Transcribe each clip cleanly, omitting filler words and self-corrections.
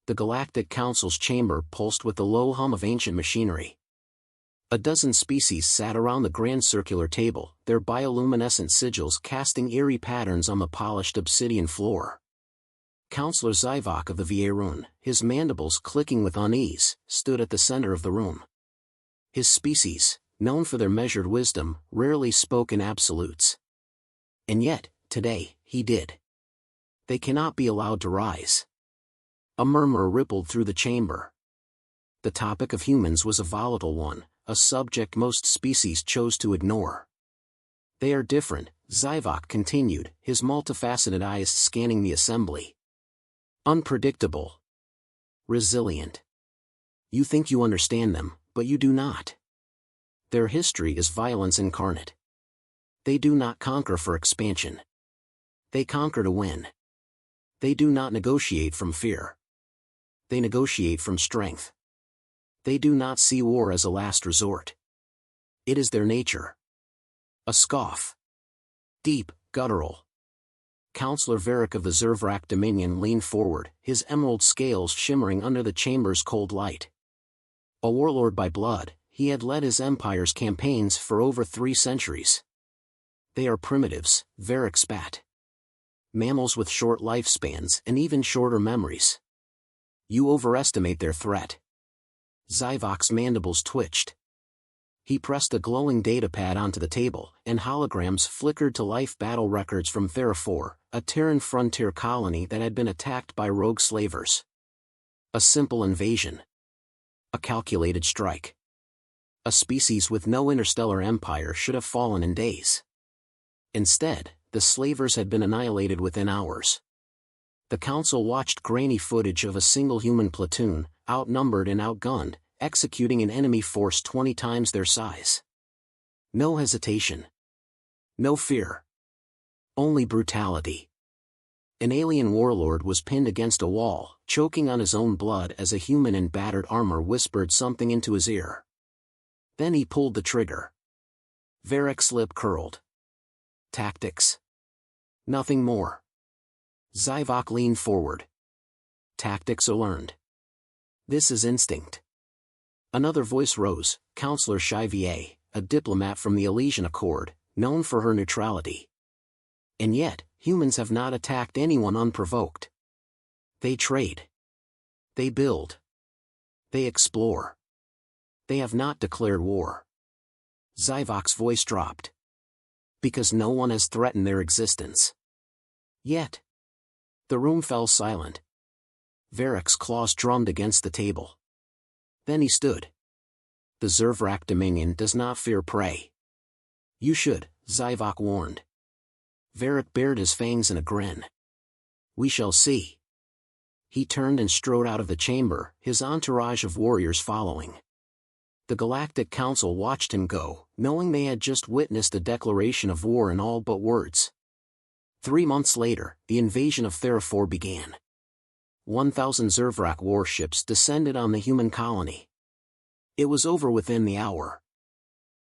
The Galactic Council's chamber pulsed with the low hum of ancient machinery. A dozen species sat around the grand circular table, their bioluminescent sigils casting eerie patterns on the polished obsidian floor. Councillor Zivok of the Vierun, his mandibles clicking with unease, stood at the center of the room. His species, known for their measured wisdom, rarely spoke in absolutes. And yet, today, he did. They cannot be allowed to rise. A murmur rippled through the chamber. The topic of humans was a volatile one, a subject most species chose to ignore. They are different, Zivok continued, his multifaceted eyes scanning the assembly. Unpredictable. Resilient. You think you understand them, but you do not. Their history is violence incarnate. They do not conquer for expansion. They conquer to win. They do not negotiate from fear. They negotiate from strength. They do not see war as a last resort. It is their nature. A scoff. Deep, guttural. Councillor Varric of the Zervrak Dominion leaned forward, his emerald scales shimmering under the chamber's cold light. A warlord by blood, he had led his empire's campaigns for over 3 centuries. They are primitives, Varric spat. Mammals with short lifespans and even shorter memories. You overestimate their threat. Zivok's mandibles twitched. He pressed a glowing datapad onto the table, and holograms flickered to life battle records from Theraphor, a Terran frontier colony that had been attacked by rogue slavers. A simple invasion. A calculated strike. A species with no interstellar empire should have fallen in days. Instead, the slavers had been annihilated within hours. The council watched grainy footage of a single human platoon, outnumbered and outgunned, executing an enemy force 20 times their size. No hesitation. No fear. Only brutality. An alien warlord was pinned against a wall, choking on his own blood as a human in battered armor whispered something into his ear. Then he pulled the trigger. Varric's lip curled. Tactics. Nothing more. Zivok leaned forward. Tactics are learned. This is instinct. Another voice rose, Councillor SCIFI, a diplomat from the Elysian Accord, known for her neutrality. And yet, humans have not attacked anyone unprovoked. They trade. They build. They explore. They have not declared war. Zivok's voice dropped. Because no one has threatened their existence. Yet. The room fell silent. Varric's claws drummed against the table. Then he stood. The Zervrak Dominion does not fear prey. You should, Zivok warned. Varric bared his fangs in a grin. We shall see. He turned and strode out of the chamber, his entourage of warriors following. The Galactic Council watched him go, knowing they had just witnessed a declaration of war in all but words. 3 months later, the invasion of Theraphor began. 1,000 Zervrak warships descended on the human colony. It was over within the hour.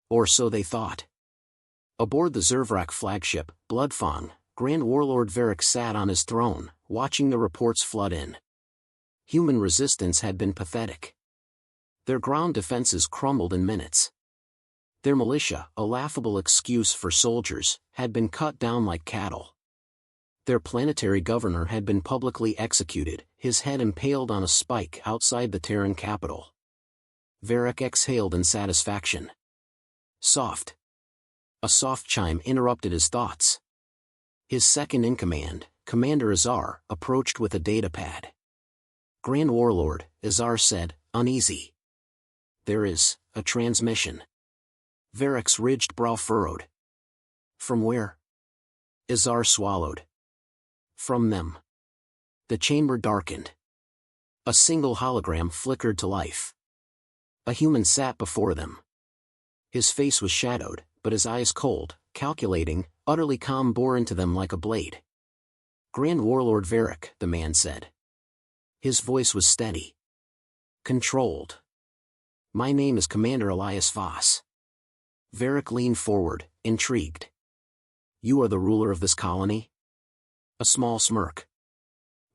Or so they thought. Aboard the Zervrak flagship, Bloodfang, Grand Warlord Varric sat on his throne, watching the reports flood in. Human resistance had been pathetic. Their ground defenses crumbled in minutes. Their militia, a laughable excuse for soldiers, had been cut down like cattle. Their planetary governor had been publicly executed, his head impaled on a spike outside the Terran capital. Varric exhaled in satisfaction. Soft. A soft chime interrupted his thoughts. His second-in-command, Commander Azar, approached with a datapad. Grand Warlord, Azar said, uneasy. There is a transmission. Varric's ridged brow furrowed. From where? Azar swallowed. From them. The chamber darkened. A single hologram flickered to life. A human sat before them. His face was shadowed, but his eyes cold, calculating, utterly calm bore into them like a blade. Grand Warlord Varric, the man said. His voice was steady. Controlled. My name is Commander Elias Voss. Varric leaned forward, intrigued. You are the ruler of this colony? A small smirk.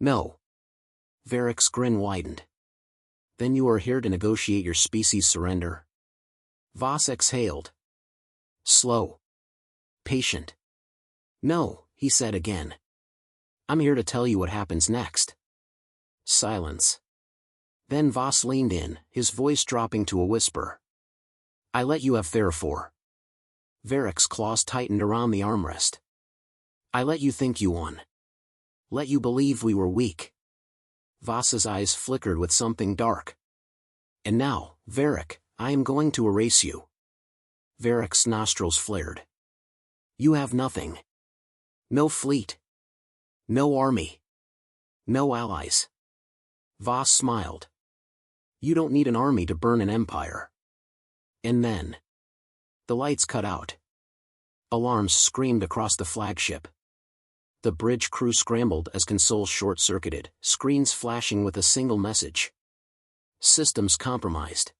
No. Varric's grin widened. Then you are here to negotiate your species' surrender? Voss exhaled. Slow. Patient. No, he said again. I'm here to tell you what happens next. Silence. Then Voss leaned in, his voice dropping to a whisper. I let you have Theraphor. Varric's claws tightened around the armrest. I let you think you won. Let you believe we were weak. Voss's eyes flickered with something dark. And now, Varric, I am going to erase you. Varric's nostrils flared. You have nothing. No fleet. No army. No allies. Voss smiled. You don't need an army to burn an empire. And then. The lights cut out. Alarms screamed across the flagship. The bridge crew scrambled as consoles short-circuited, screens flashing with a single message. Systems compromised.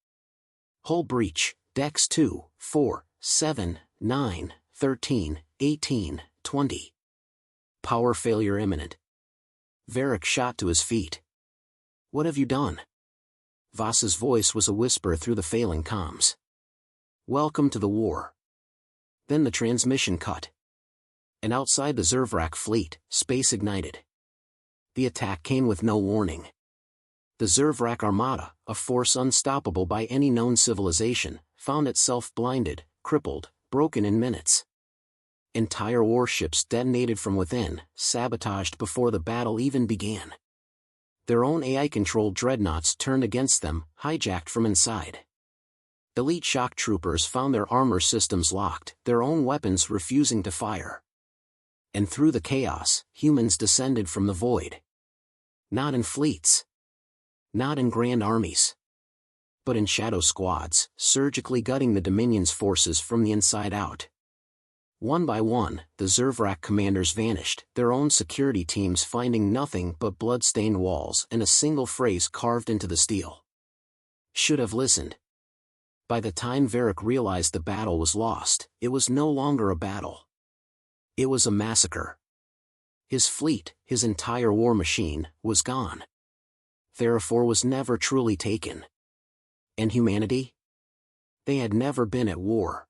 Hull breach, decks 2, 4, 7, 9, 13, 18, 20. Power failure imminent. Varric shot to his feet. What have you done? Voss's voice was a whisper through the failing comms. Welcome to the war. Then the transmission cut. And outside the Zervrak fleet, space ignited. The attack came with no warning. The Zervrak Armada, a force unstoppable by any known civilization, found itself blinded, crippled, broken in minutes. Entire warships detonated from within, sabotaged before the battle even began. Their own AI-controlled dreadnoughts turned against them, hijacked from inside. Elite shock troopers found their armor systems locked, their own weapons refusing to fire. And through the chaos, humans descended from the void. Not in fleets. Not in grand armies. But in shadow squads, surgically gutting the Dominion's forces from the inside out. One by one, the Zervrak commanders vanished, their own security teams finding nothing but blood-stained walls and a single phrase carved into the steel. Should have listened. By the time Varric realized the battle was lost, it was no longer a battle. It was a massacre. His fleet, his entire war machine, was gone. Theraphor was never truly taken. And humanity? They had never been at war.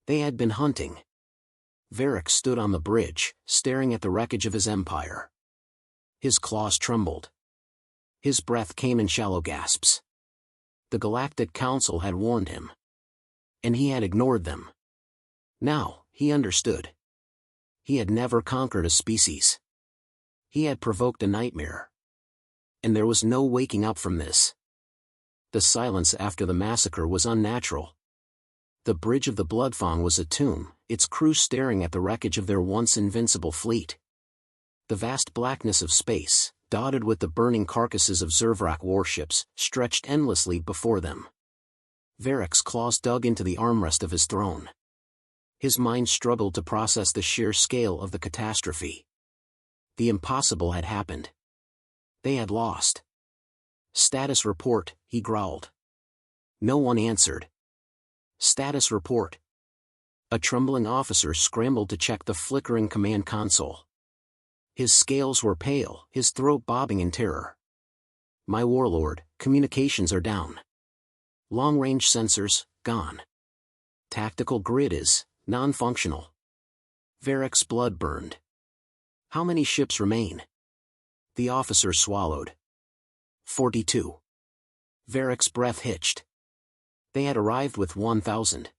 They had been hunting. Varric stood on the bridge, staring at the wreckage of his empire. His claws trembled. His breath came in shallow gasps. The Galactic Council had warned him. And he had ignored them. Now, he understood. He had never conquered a species. He had provoked a nightmare. And there was no waking up from this. The silence after the massacre was unnatural. The bridge of the Bloodfang was a tomb, its crew staring at the wreckage of their once invincible fleet. The vast blackness of space, dotted with the burning carcasses of Zervrak warships, stretched endlessly before them. Varric's claws dug into the armrest of his throne. His mind struggled to process the sheer scale of the catastrophe. The impossible had happened. They had lost. Status report, he growled. No one answered. Status report. A trembling officer scrambled to check the flickering command console. His scales were pale, his throat bobbing in terror. My warlord, communications are down. Long-range sensors, gone. Tactical grid is non-functional. Varric's blood burned. How many ships remain? The officer swallowed. 42. Varric's breath hitched. They had arrived with 1,000.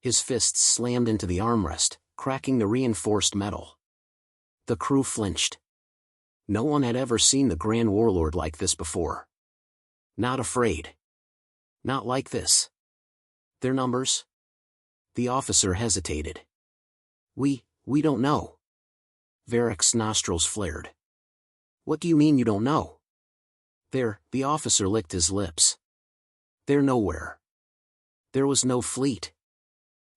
His fists slammed into the armrest, cracking the reinforced metal. The crew flinched. No one had ever seen the Grand Warlord like this before. Not afraid. Not like this. Their numbers? The officer hesitated. We don't know. Varric's nostrils flared. What do you mean you don't know? The officer licked his lips. They're nowhere. There was no fleet.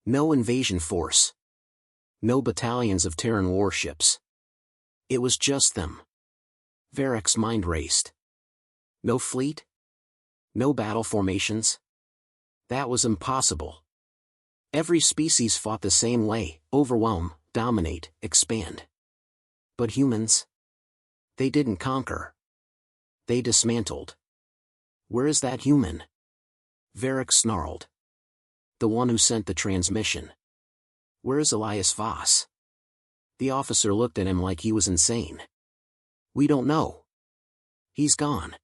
No invasion force. No battalions of Terran warships. It was just them. Varric's mind raced. No fleet? No battle formations? That was impossible. Every species fought the same way, overwhelm, dominate, expand. But humans? They didn't conquer. They dismantled. Where is that human? Varric snarled. The one who sent the transmission. Where is Elias Voss? The officer looked at him like he was insane. We don't know. He's gone.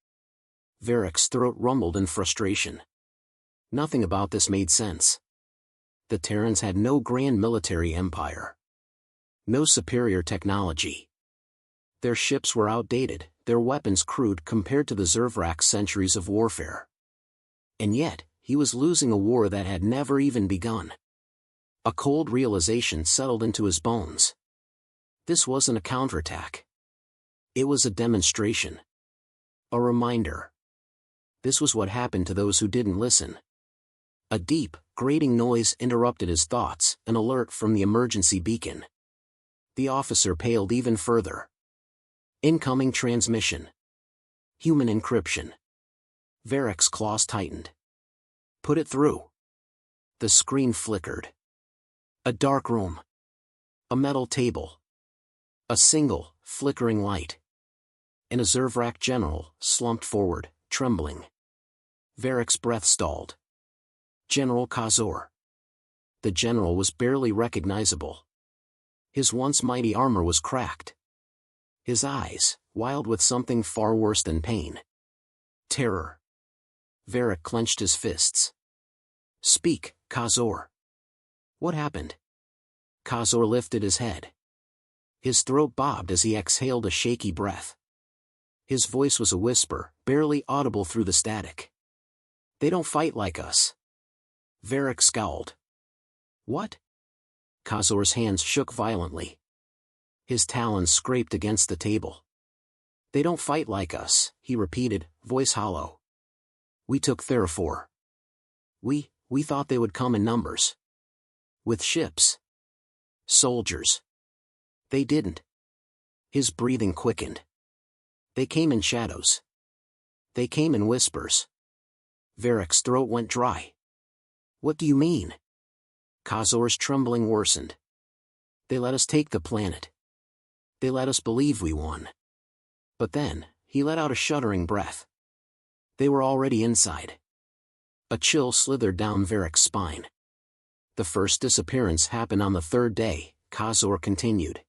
Varric's throat rumbled in frustration. Nothing about this made sense. The Terrans had no grand military empire. No superior technology. Their ships were outdated, their weapons crude compared to the Zervrak's centuries of warfare. And yet, he was losing a war that had never even begun. A cold realization settled into his bones. This wasn't a counterattack. It was a demonstration. A reminder. This was what happened to those who didn't listen. A deep, grating noise interrupted his thoughts, an alert from the emergency beacon. The officer paled even further. Incoming transmission. Human encryption. Varric's claws tightened. Put it through. The screen flickered. A dark room. A metal table. A single, flickering light. And a Zervrak general, slumped forward, trembling. Varric's breath stalled. General Kazor. The general was barely recognizable. His once mighty armor was cracked. His eyes, wild with something far worse than pain. Terror. Varric clenched his fists. Speak, Kazor. What happened? Kazor lifted his head. His throat bobbed as he exhaled a shaky breath. His voice was a whisper, barely audible through the static. They don't fight like us. Varric scowled. What? Kazor's hands shook violently. His talons scraped against the table. They don't fight like us, he repeated, voice hollow. We took Theraphor. We thought they would come in numbers. With ships. Soldiers. They didn't. His breathing quickened. They came in shadows. They came in whispers. Varric's throat went dry. What do you mean? Kazor's trembling worsened. They let us take the planet. They let us believe we won. But then, he let out a shuddering breath. They were already inside. A chill slithered down Varric's spine. The first disappearance happened on the third day, Kazor continued.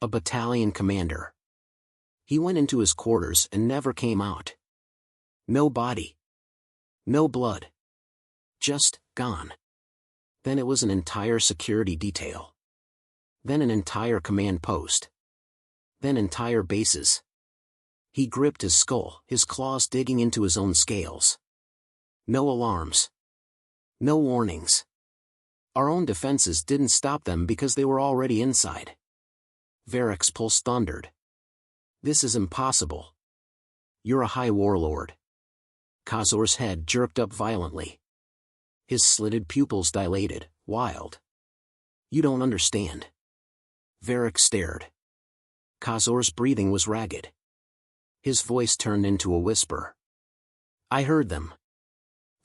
A battalion commander. He went into his quarters and never came out. No body. No blood. Just, gone. Then it was an entire security detail. Then an entire command post. Then entire bases. He gripped his skull, his claws digging into his own scales. No alarms. No warnings. Our own defenses didn't stop them because they were already inside. Varric's pulse thundered. This is impossible. You're a high warlord. Kazor's head jerked up violently. His slitted pupils dilated, wild. You don't understand. Varric stared. Kazor's breathing was ragged. His voice turned into a whisper. I heard them.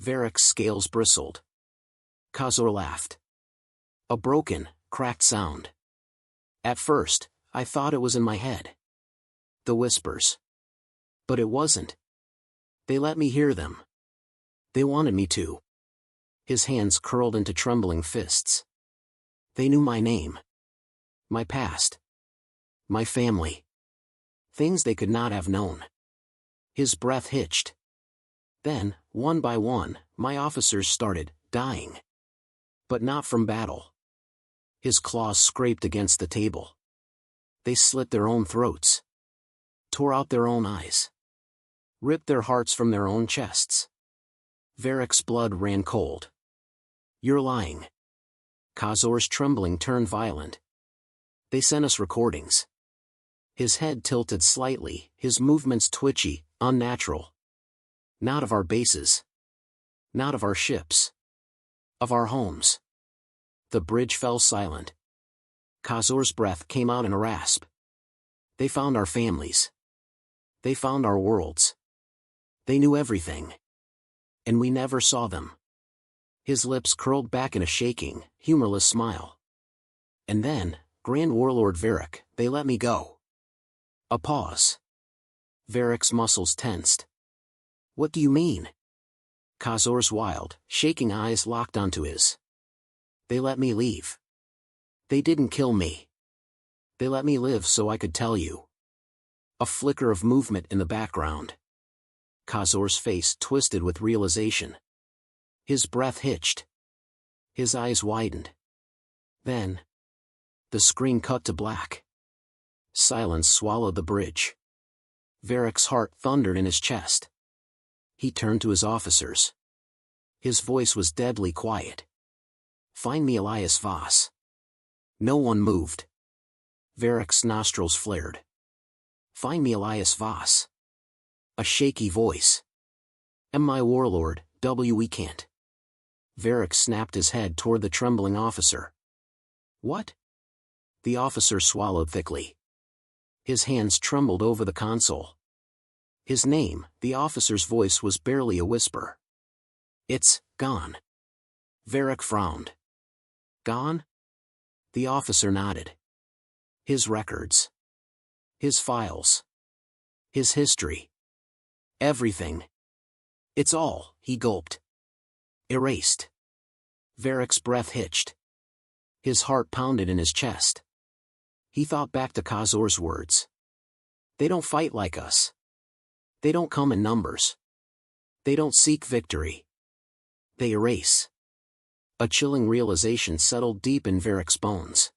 Varric's scales bristled. Kazor laughed. A broken, cracked sound. At first, I thought it was in my head. The whispers. But it wasn't. They let me hear them. They wanted me to. His hands curled into trembling fists. They knew my name. My past. My family. Things they could not have known. His breath hitched. Then, one by one, my officers started dying. But not from battle. His claws scraped against the table. They slit their own throats. Tore out their own eyes. Ripped their hearts from their own chests. Varric's blood ran cold. You're lying. Kazor's trembling turned violent. They sent us recordings. His head tilted slightly, his movements twitchy, unnatural. Not of our bases. Not of our ships. Of our homes. The bridge fell silent. Kazor's breath came out in a rasp. They found our families. They found our worlds. They knew everything. And we never saw them. His lips curled back in a shaking, humorless smile. And then, Grand Warlord Varric, they let me go. A pause. Varric's muscles tensed. What do you mean? Kazor's wild, shaking eyes locked onto his. They let me leave. They didn't kill me. They let me live so I could tell you. A flicker of movement in the background. Kazor's face twisted with realization. His breath hitched. His eyes widened. Then, the screen cut to black. Silence swallowed the bridge. Varric's heart thundered in his chest. He turned to his officers. His voice was deadly quiet. Find me Elias Voss. No one moved. Varric's nostrils flared. Find me Elias Voss. A shaky voice. Am I warlord, we can't. Varric snapped his head toward the trembling officer. What? The officer swallowed thickly. His hands trembled over the console. His name, the officer's voice was barely a whisper. It's gone. Varric frowned. Gone? The officer nodded. His records. His files. His history. Everything. It's all, he gulped. Erased. Varric's breath hitched. His heart pounded in his chest. He thought back to Kazor's words. They don't fight like us. They don't come in numbers. They don't seek victory. They erase. A chilling realization settled deep in Varric's bones.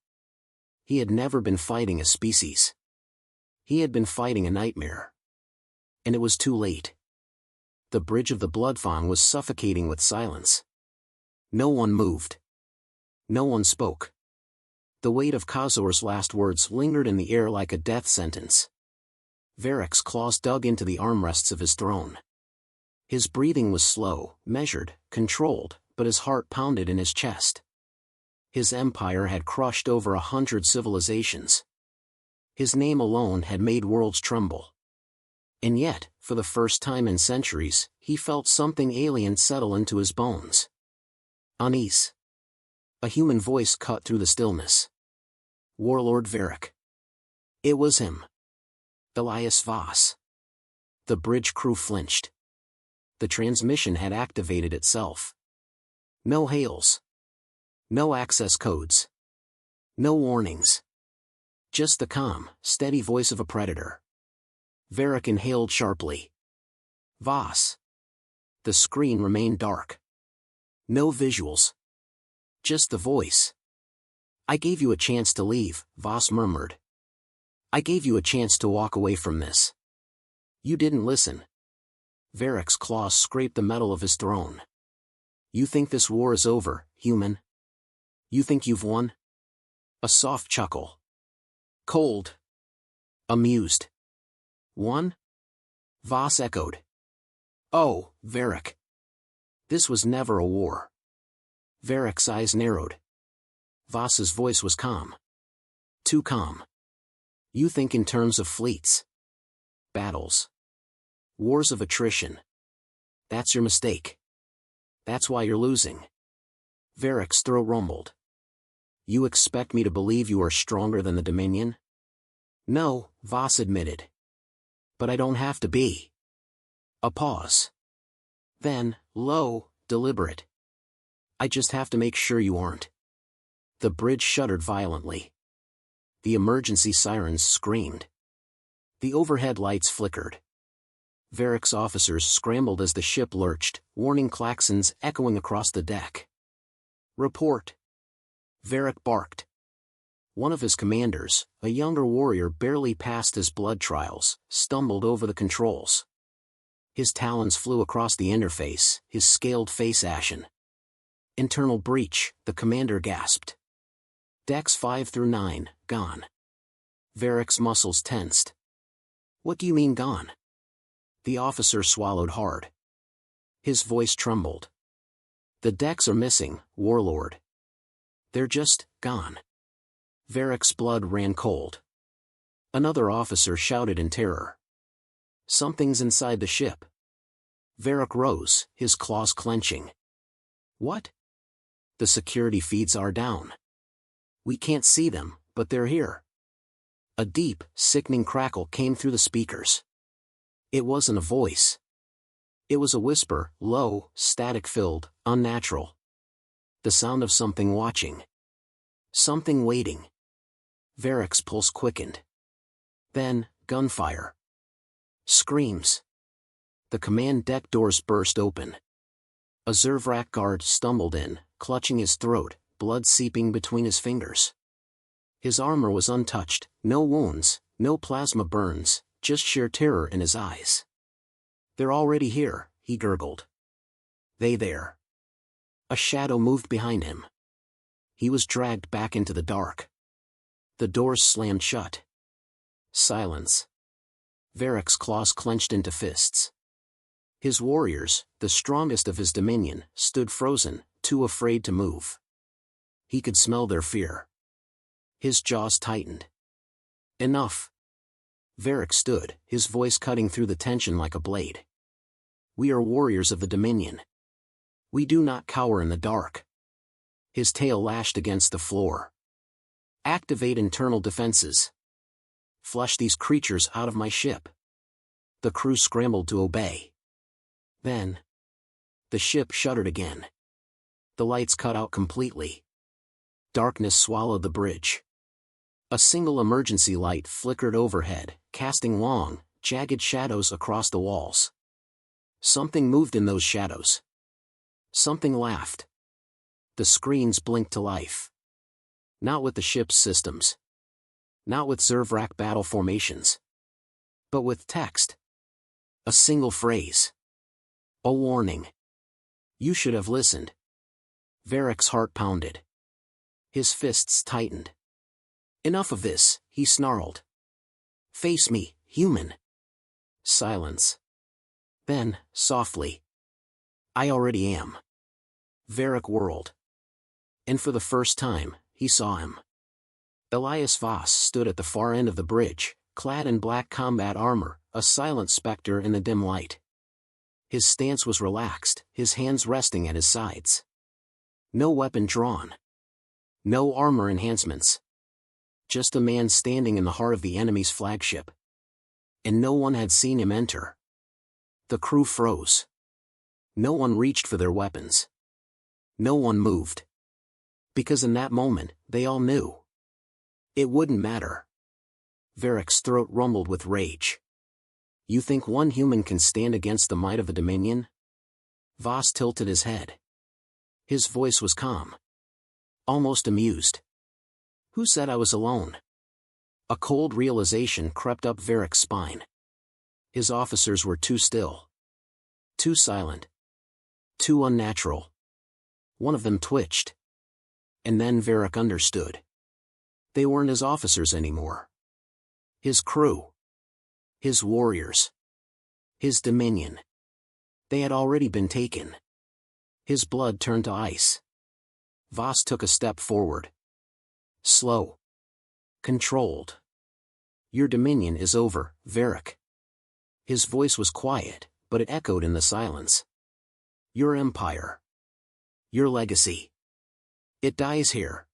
He had never been fighting a species. He had been fighting a nightmare. And it was too late. The bridge of the Bloodfang was suffocating with silence. No one moved. No one spoke. The weight of Kazor's last words lingered in the air like a death sentence. Varric's claws dug into the armrests of his throne. His breathing was slow, measured, controlled, but his heart pounded in his chest. His empire had crushed over 100 civilizations. His name alone had made worlds tremble. And yet, for the first time in centuries, he felt something alien settle into his bones. Unease. A human voice cut through the stillness. Warlord Varric. It was him. Elias Voss. The bridge crew flinched. The transmission had activated itself. No hails. No access codes. No warnings. Just the calm, steady voice of a predator. Varric inhaled sharply. Voss. The screen remained dark. No visuals. Just the voice. I gave you a chance to leave, Voss murmured. I gave you a chance to walk away from this. You didn't listen. Varric's claws scraped the metal of his throne. You think this war is over, human? You think you've won? A soft chuckle. Cold. Amused. Won? Voss echoed. Oh, Varric. This was never a war. Varric's eyes narrowed. Voss's voice was calm. Too calm. You think in terms of fleets. Battles. Wars of attrition. That's your mistake. That's why you're losing. Varric's throat rumbled. You expect me to believe you are stronger than the Dominion? No, Voss admitted. But I don't have to be. A pause. Then, low, deliberate. I just have to make sure you aren't. The bridge shuddered violently. The emergency sirens screamed. The overhead lights flickered. Varric's officers scrambled as the ship lurched, warning klaxons echoing across the deck. Report. Varric barked. One of his commanders, a younger warrior barely past his blood trials, stumbled over the controls. His talons flew across the interface, his scaled face ashen. Internal breach, the commander gasped. Decks 5 through 9, gone. Varric's muscles tensed. What do you mean gone? The officer swallowed hard. His voice trembled. The decks are missing, warlord. They're just gone. Varric's blood ran cold. Another officer shouted in terror. Something's inside the ship. Varric rose, his claws clenching. What? The security feeds are down. We can't see them, but they're here. A deep, sickening crackle came through the speakers. It wasn't a voice. It was a whisper, low, static-filled, unnatural. The sound of something watching. Something waiting. Varric's pulse quickened. Then, gunfire. Screams. The command deck doors burst open. A Zervrak guard stumbled in, clutching his throat, blood seeping between his fingers. His armor was untouched, no wounds, no plasma burns, just sheer terror in his eyes. "They're already here," he gurgled. "They there." A shadow moved behind him. He was dragged back into the dark. The doors slammed shut. Silence. Varric's claws clenched into fists. His warriors, the strongest of his dominion, stood frozen, too afraid to move. He could smell their fear. His jaws tightened. "Enough." Varric stood, his voice cutting through the tension like a blade. "We are warriors of the Dominion. We do not cower in the dark." His tail lashed against the floor. "Activate internal defenses. Flush these creatures out of my ship." The crew scrambled to obey. Then, the ship shuddered again. The lights cut out completely. Darkness swallowed the bridge. A single emergency light flickered overhead, casting long, jagged shadows across the walls. Something moved in those shadows. Something laughed. The screens blinked to life. Not with the ship's systems. Not with Zervrak battle formations. But with text. A single phrase. A warning. "You should have listened." Varric's heart pounded. His fists tightened. "Enough of this," he snarled. "Face me, human." Silence. Then, softly. "I already am." Varric whirled. And for the first time, he saw him. Elias Voss stood at the far end of the bridge, clad in black combat armor, a silent specter in the dim light. His stance was relaxed, his hands resting at his sides. No weapon drawn. No armor enhancements. Just a man standing in the heart of the enemy's flagship. And no one had seen him enter. The crew froze. No one reached for their weapons. No one moved. Because in that moment, they all knew. It wouldn't matter. Varric's throat rumbled with rage. "You think one human can stand against the might of the Dominion?" Voss tilted his head. His voice was calm. Almost amused. "Who said I was alone?" A cold realization crept up Varric's spine. His officers were too still. Too silent. Too unnatural. One of them twitched. And then Varric understood. They weren't his officers anymore. His crew. His warriors. His dominion. They had already been taken. His blood turned to ice. Voss took a step forward. Slow. Controlled. "Your dominion is over, Varric." His voice was quiet, but it echoed in the silence. "Your empire. Your legacy. It dies here."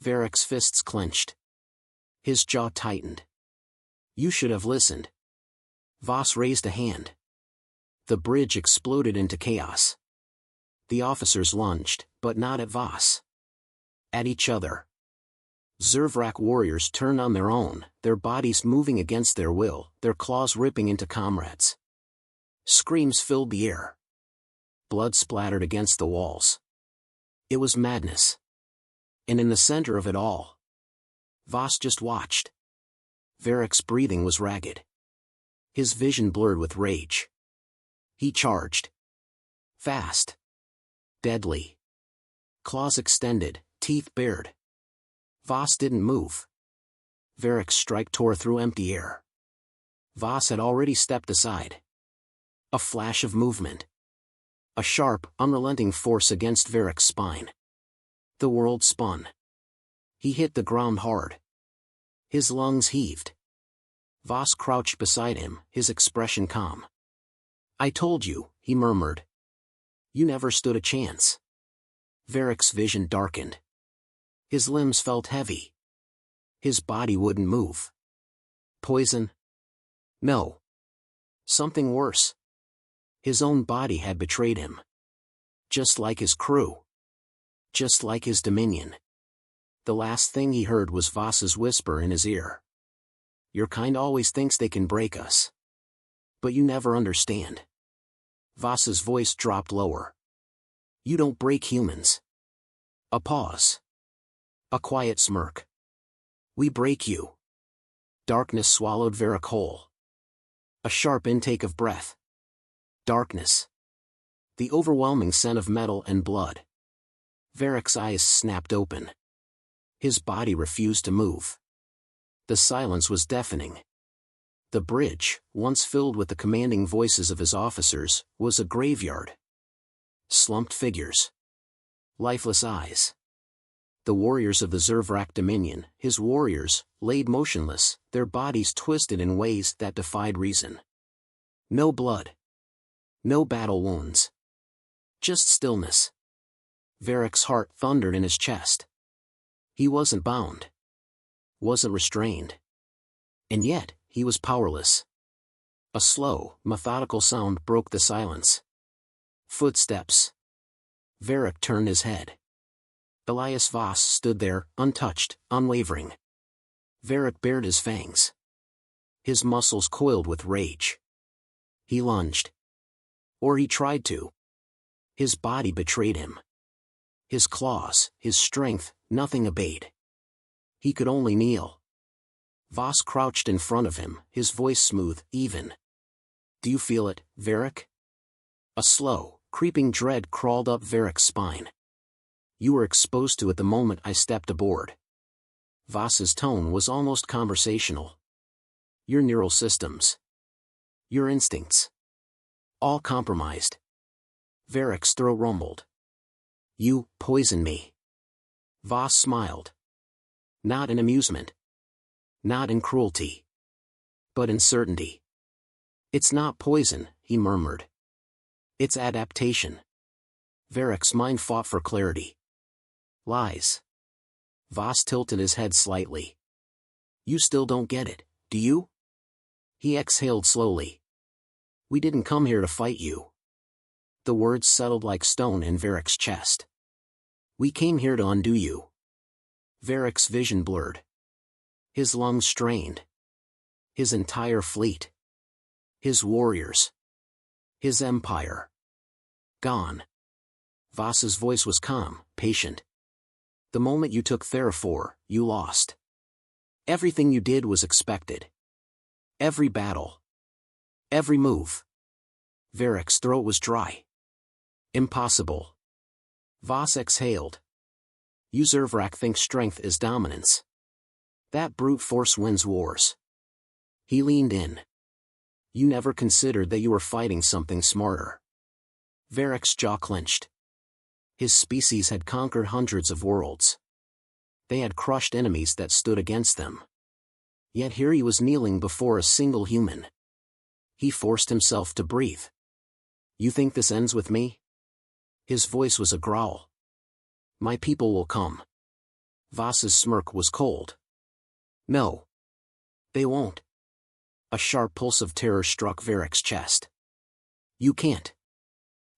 Varric's fists clenched. His jaw tightened. "You should have listened." Voss raised a hand. The bridge exploded into chaos. The officers lunged, but not at Voss. At each other. Zervrak warriors turned on their own, their bodies moving against their will, their claws ripping into comrades. Screams filled the air. Blood splattered against the walls. It was madness. And in the center of it all, Voss just watched. Varric's breathing was ragged. His vision blurred with rage. He charged. Fast. Deadly. Claws extended, teeth bared. Voss didn't move. Varric's strike tore through empty air. Voss had already stepped aside. A flash of movement. A sharp, unrelenting force against Varric's spine. The world spun. He hit the ground hard. His lungs heaved. Voss crouched beside him, his expression calm. "I told you," he murmured. "You never stood a chance." Varric's vision darkened. His limbs felt heavy. His body wouldn't move. Poison? No. Something worse. His own body had betrayed him. Just like his crew. Just like his dominion. The last thing he heard was Voss's whisper in his ear. Your kind always thinks they can break us. But you never understand. Voss's voice dropped lower. You don't break humans. A pause. A quiet smirk. We break you. Darkness swallowed Varric whole. A sharp intake of breath. Darkness. The overwhelming scent of metal and blood. Varric's eyes snapped open. His body refused to move. The silence was deafening. The bridge, once filled with the commanding voices of his officers, was a graveyard. Slumped figures. Lifeless eyes. The warriors of the Zervrak Dominion, his warriors, laid motionless, their bodies twisted in ways that defied reason. No blood. No battle wounds. Just stillness. Varric's heart thundered in his chest. He wasn't bound. Wasn't restrained. And yet, he was powerless. A slow, methodical sound broke the silence. Footsteps. Varric turned his head. Elias Voss stood there, untouched, unwavering. Varric bared his fangs. His muscles coiled with rage. He lunged. Or he tried to. His body betrayed him. His claws, his strength, nothing obeyed. He could only kneel. Voss crouched in front of him, his voice smooth, even. Do you feel it, Varric? A slow, creeping dread crawled up Varric's spine. You were exposed to it the moment I stepped aboard. Voss's tone was almost conversational. Your neural systems. Your instincts. All compromised. Varric's throat rumbled. You poison me. Voss smiled. Not in amusement. Not in cruelty. But in certainty. It's not poison, he murmured. It's adaptation. Varric's mind fought for clarity. Lies. Voss tilted his head slightly. You still don't get it, do you? He exhaled slowly. We didn't come here to fight you. The words settled like stone in Varric's chest. We came here to undo you. Varric's vision blurred. His lungs strained. His entire fleet. His warriors. His empire. Gone. Voss's voice was calm, patient. The moment you took Theraphor, you lost. Everything you did was expected. Every battle. Every move. Varric's throat was dry. Impossible. Voss exhaled. You Zervrak think strength is dominance. That brute force wins wars. He leaned in. You never considered that you were fighting something smarter. Varric's jaw clenched. His species had conquered hundreds of worlds. They had crushed enemies that stood against them. Yet here he was kneeling before a single human. He forced himself to breathe. You think this ends with me? His voice was a growl. My people will come. Voss's smirk was cold. No. They won't. A sharp pulse of terror struck Varric's chest. You can't.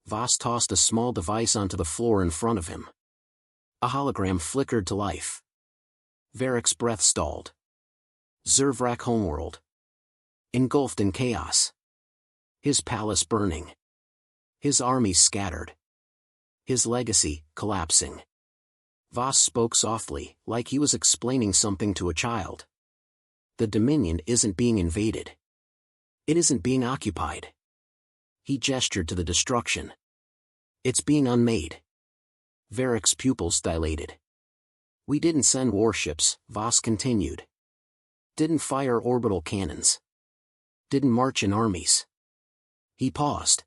Voss tossed a small device onto the floor in front of him. A hologram flickered to life. Varric's breath stalled. Zervrak homeworld. Engulfed in chaos. His palace burning. His armies scattered. His legacy collapsing. Voss spoke softly, like he was explaining something to a child. The Dominion isn't being invaded. It isn't being occupied. He gestured to the destruction. It's being unmade. Varric's pupils dilated. We didn't send warships, Voss continued. Didn't fire orbital cannons. Didn't march in armies. He paused.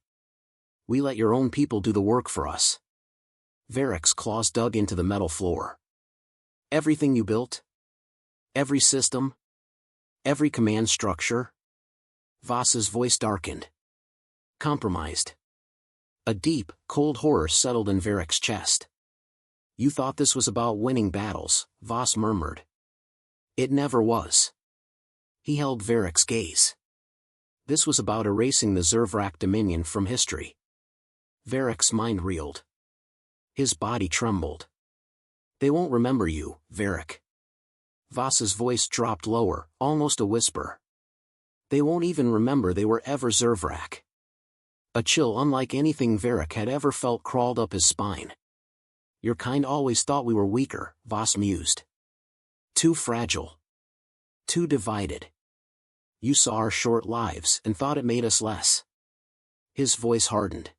We let your own people do the work for us. Varric's claws dug into the metal floor. Everything you built? Every system? Every command structure? Voss's voice darkened. Compromised. A deep, cold horror settled in Varric's chest. You thought this was about winning battles, Voss murmured. It never was. He held Varric's gaze. This was about erasing the Zervrak dominion from history. Varric's mind reeled. His body trembled. They won't remember you, Varric. Voss's voice dropped lower, almost a whisper. They won't even remember they were ever Zervrak. A chill unlike anything Varric had ever felt crawled up his spine. Your kind always thought we were weaker, Voss mused. Too fragile. Too divided. You saw our short lives and thought it made us less. His voice hardened.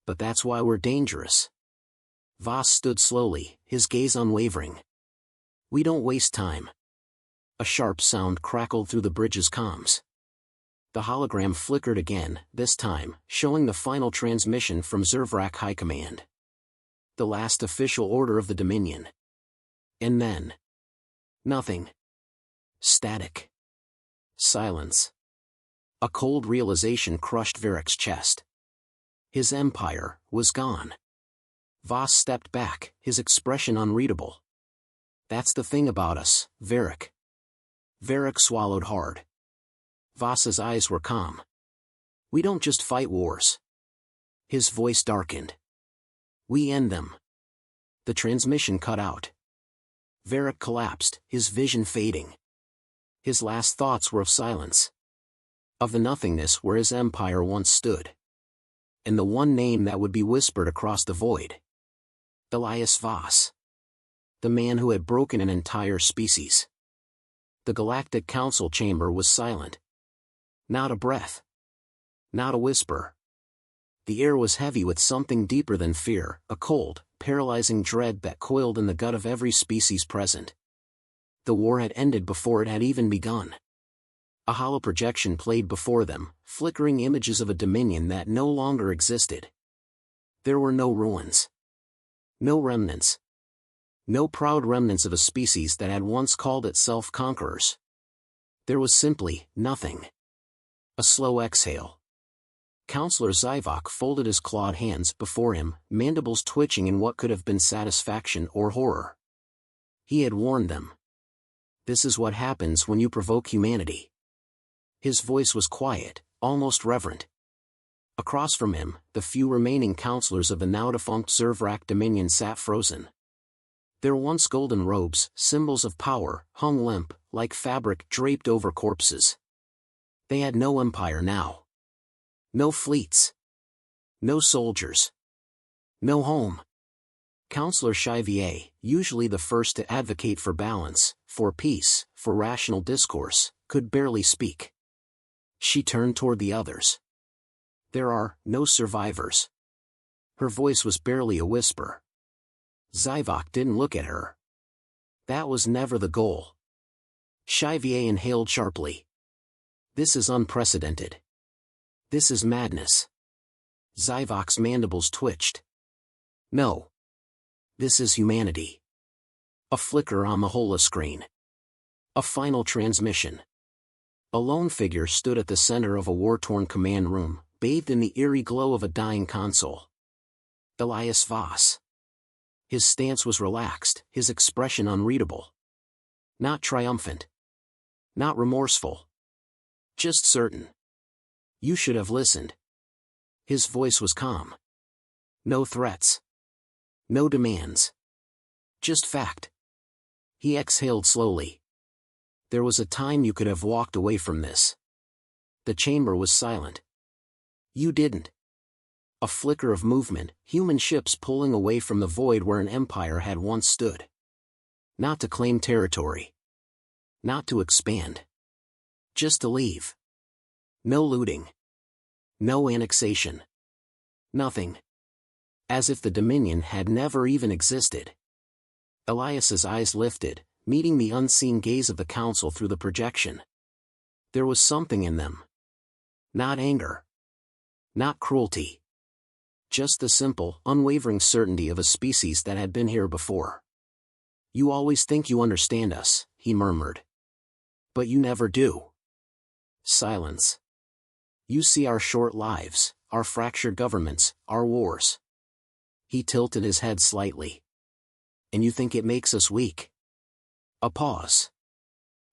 But that's why we're dangerous. Voss stood slowly, his gaze unwavering. We don't waste time. A sharp sound crackled through the bridge's comms. The hologram flickered again, this time, showing the final transmission from Zervrak High Command. The last official order of the Dominion. And then... nothing. Static. Silence. A cold realization crushed Varric's chest. His empire was gone. Voss stepped back, his expression unreadable. That's the thing about us, Varric. Varric swallowed hard. Voss's eyes were calm. We don't just fight wars. His voice darkened. We end them. The transmission cut out. Varric collapsed, his vision fading. His last thoughts were of silence. Of the nothingness where his empire once stood. And the one name that would be whispered across the void. Elias Voss. The man who had broken an entire species. The Galactic Council chamber was silent. Not a breath. Not a whisper. The air was heavy with something deeper than fear, a cold, paralyzing dread that coiled in the gut of every species present. The war had ended before it had even begun. A hollow projection played before them, flickering images of a dominion that no longer existed. There were no ruins. No remnants. No proud remnants of a species that had once called itself conquerors. There was simply nothing. A slow exhale. Counselor Zivok folded his clawed hands before him, mandibles twitching in what could have been satisfaction or horror. He had warned them. This is what happens when you provoke humanity. His voice was quiet, almost reverent. Across from him, the few remaining counselors of the now-defunct Zervrak Dominion sat frozen. Their once golden robes, symbols of power, hung limp, like fabric draped over corpses. They had no empire now. No fleets. No soldiers. No home. Counselor SCIFI, usually the first to advocate for balance, for peace, for rational discourse, could barely speak. She turned toward the others. There are no survivors. Her voice was barely a whisper. Zivok didn't look at her. That was never the goal. SCIFI inhaled sharply. This is unprecedented. This is madness. Zivok's mandibles twitched. No. This is humanity. A flicker on the holoscreen. A final transmission. A lone figure stood at the center of a war-torn command room, bathed in the eerie glow of a dying console. Elias Voss. His stance was relaxed, his expression unreadable. Not triumphant. Not remorseful. Just certain. You should have listened. His voice was calm. No threats. No demands. Just fact. He exhaled slowly. There was a time you could have walked away from this. The chamber was silent. You didn't. A flicker of movement, human ships pulling away from the void where an empire had once stood. Not to claim territory. Not to expand. Just to leave. No looting. No annexation. Nothing. As if the Dominion had never even existed. Elias's eyes lifted, meeting the unseen gaze of the council through the projection. There was something in them. Not anger. Not cruelty. Just the simple, unwavering certainty of a species that had been here before. You always think you understand us, he murmured. But you never do. Silence. You see our short lives, our fractured governments, our wars. He tilted his head slightly. And you think it makes us weak? A pause.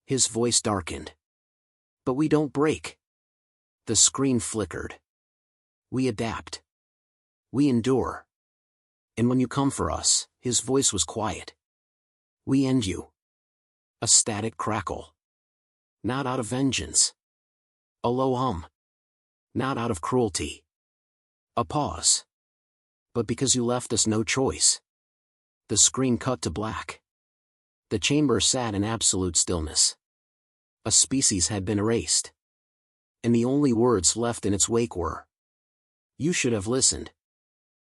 His voice darkened. But we don't break. The screen flickered. We adapt. We endure. And when you come for us, his voice was quiet. We end you. A static crackle. Not out of vengeance. A low hum. Not out of cruelty. A pause. But because you left us no choice. The screen cut to black. The chamber sat in absolute stillness. A species had been erased. And the only words left in its wake were, "You should have listened."